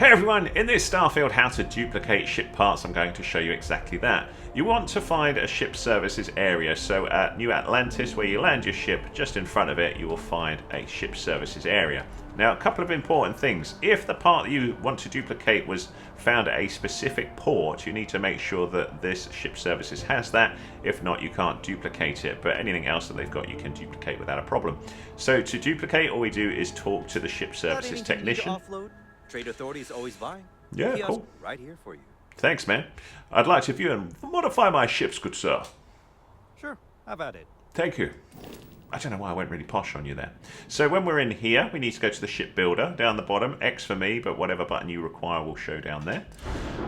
Hey everyone, in this Starfield how to duplicate ship parts I'm going to show you exactly that. You want to find a ship services area, so at New Atlantis where you land your ship, just in front of it you will find a ship services area. Now a couple of important things. If the part that you want to duplicate was found at a specific port, you need to make sure that this ship services has that. If not, you can't duplicate it, but anything else that they've got you can duplicate without a problem. So to duplicate, all we do is talk to the ship services technician. Trade Authority is always buying. Yeah, cool. Right here for you. Thanks, man. I'd like to view and modify my ships, good sir. Sure, have at it. Thank you. I don't know why I went really posh on you there. So when we're in here, we need to go to the ship builder. Down the bottom, X for me, but whatever button you require will show down there.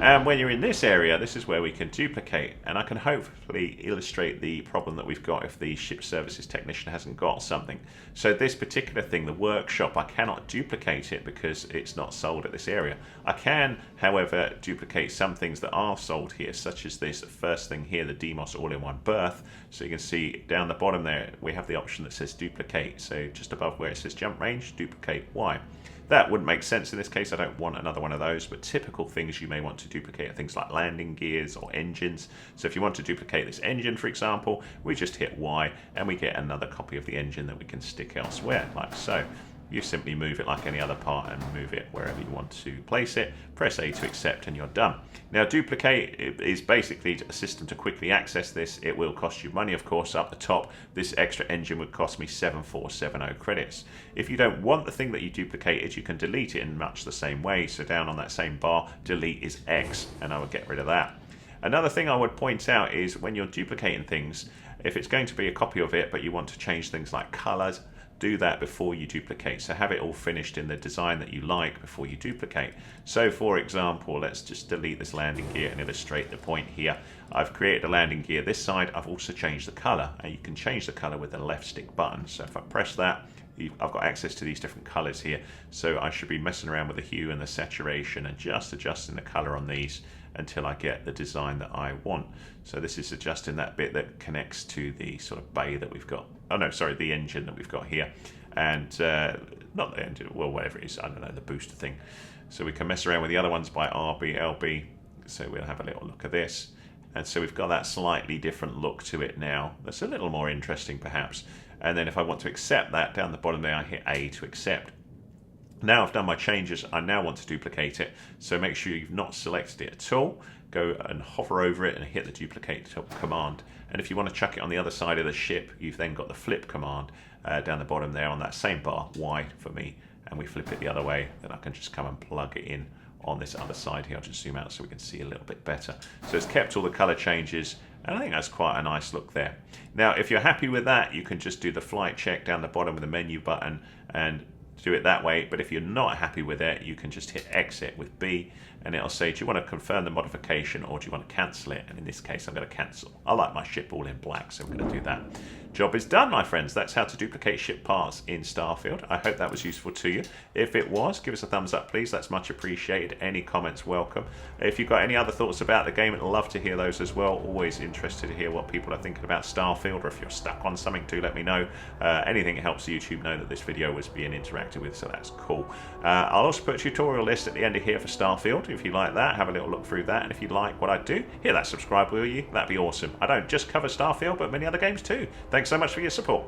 And when you're in this area, this is where we can duplicate. And I can hopefully illustrate the problem that we've got if the ship services technician hasn't got something. So this particular thing, the workshop, I cannot duplicate it because it's not sold at this area. I can, however, duplicate some things that are sold here, such as this first thing here, the Demos all-in-one berth. So you can see down the bottom there, we have the option that says duplicate. So just above where it says jump range, duplicate Y. That wouldn't make sense in this case. I don't want another one of those, but typical things you may want to duplicate are things like landing gears or engines. So if you want to duplicate this engine, for example, we just hit Y and we get another copy of the engine that we can stick elsewhere, like so. You simply move it like any other part and move it wherever you want to place it. Press A to accept and you're done. Now duplicate is basically a system to quickly access this. It will cost you money, of course. Up the top, this extra engine would cost me 7470 credits. If you don't want the thing that you duplicated, you can delete it in much the same way. So down on that same bar, delete is X, and I would get rid of that. Another thing I would point out is when you're duplicating things, if it's going to be a copy of it, but you want to change things like colors, do that before you duplicate. So have it all finished in the design that you like before you duplicate. So for example, let's just delete this landing gear and illustrate the point here. I've created a landing gear this side. I've also changed the color, and you can change the color with the left stick button. So if I press that, I've got access to these different colors here. So I should be messing around with the hue and the saturation and just adjusting the color on these until I get the design that I want. So this is adjusting that bit that connects to the sort of bay that we've got. Oh no, sorry, the engine that we've got here. And not the engine, well, whatever it is, I don't know, the booster thing. So we can mess around with the other ones by RB, LB. So we'll have a little look at this. And so we've got that slightly different look to it now. That's a little more interesting perhaps. And then if I want to accept that, down the bottom there, I hit A to accept. Now I've done my changes, I now want to duplicate it. So make sure you've not selected it at all. Go and hover over it and hit the duplicate command. And if you want to chuck it on the other side of the ship, you've then got the flip command down the bottom there on that same bar, Y for me. And we flip it the other way, then I can just come and plug it in on this other side here. I'll just zoom out so we can see a little bit better. So it's kept all the color changes, and I think that's quite a nice look there. Now, if you're happy with that, you can just do the flight check down the bottom with the menu button and do it that way. But if you're not happy with it, you can just hit exit with B, and it'll say, do you want to confirm the modification or do you want to cancel it? And in this case, I'm going to cancel. I like my ship all in black, so we're going to do that. Job is done, my friends. That's how to duplicate ship parts in Starfield. I hope that was useful to you. If it was, give us a thumbs up, please. That's much appreciated. Any comments, welcome. If you've got any other thoughts about the game, I'd love to hear those as well. Always interested to hear what people are thinking about Starfield, or if you're stuck on something, do let me know. Anything that helps YouTube know that this video was being interacted with, so that's cool. I'll also put a tutorial list at the end of here for Starfield. If you like that, have a little look through that. And if you like what I do, hit that subscribe, will you? That'd be awesome. I don't just cover Starfield, but many other games too. Thanks so much for your support.